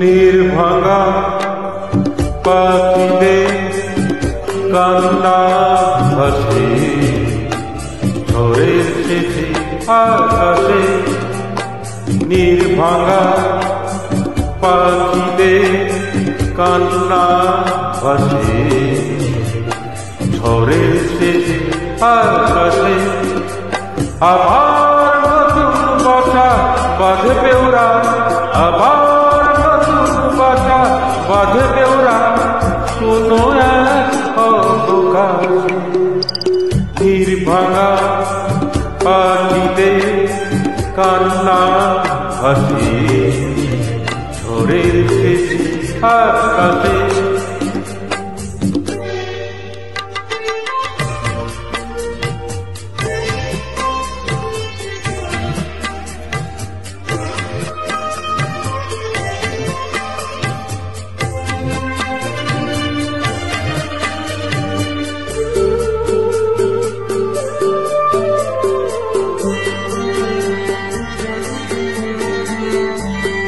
নির্ভাঙা পাখিদের কান্না ভাসে ঝড়ের শেষে আকাশে। নির্ভাঙা পাখিদের কান্না ভাসে ঝড়ের শেষে আকাশে। আবার নতুন বাসা বাঁধবে ওরা, আবার বাসা বাঁধবে ওরা কোনো এক অবকাশে। নির্ভাঙা পাখিদের কান্না ভাসে ঝড়ের শেষে আকাশে।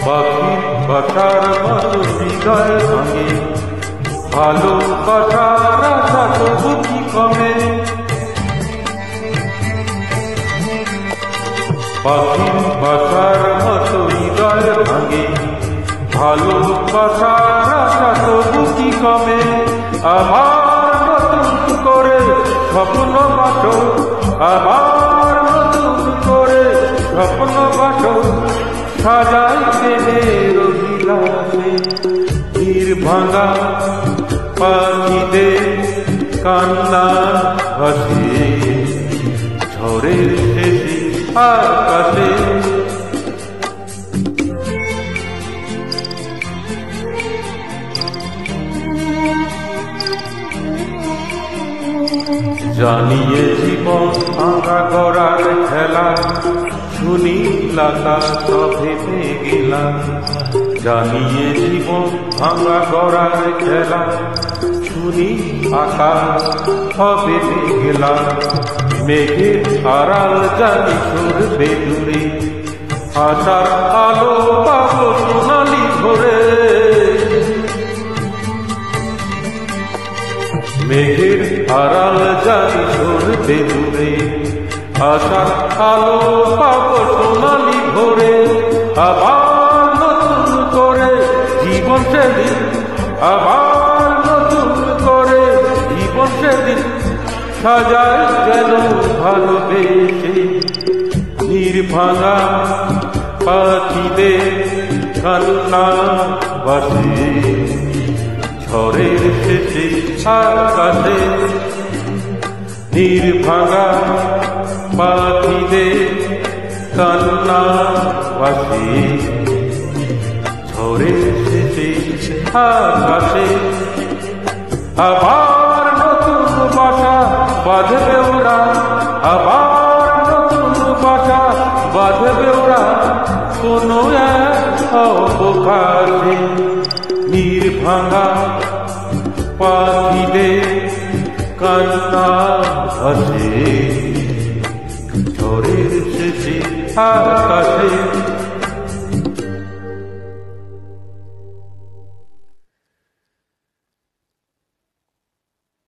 পাখির বাসার মতো হৃদয় ভাঙে, ভালোবাসার আশা তবু কি কমে। পাখির বাসার মতো হৃদয় ভাঙে, ভালোবাসার আশা তবু কি কমে। আবার নতুন করে স্বপ্ন বাসো, আবার নতুন করে স্বপ্ন বাসো সাজাই প্রেমের অভিলাষে। নির্ভাঙা পাখিদের কান্না ভাসে ঝড়ের শেষে আকাশে। জানিয়ে জীবন ভাঙা গড়ার খেলা, শুনি লতা ভেবে গেলাম। জানিয়ে জীবন ভাঙা গড়ার খেলা, শুনি আকাশ ভেবে গেলাম। মেঘের আড়াল জানি সরবে দূরে, আশার আলো পাবো সোনালি ভোরে। মেঘের আড়াল জানি সরবে দূরে, আশার আলো পাবো সোনালি ভোরে। আবার নতুন করে জীবন সেদিন, আবার নতুন করে জীবন সেদিন সাজাই যেন ভালোবেসে। নির্ভাঙা পাখিদের কান্না ভাসে ঝড়ের শেষে আকাশে। নির্ভাঙা পাখিদের কান্না ভাসে ঝড়ের শেষে আকাশে। আবার নতুন বাসা বাঁধবে ওরা, আবার নতুন বাসা বাঁধবে ওরা কোনো এক অবকাশে। নির্ভাঙা পাখিদের কান্না ভাসে ঝড়ের শেষে আকাশে।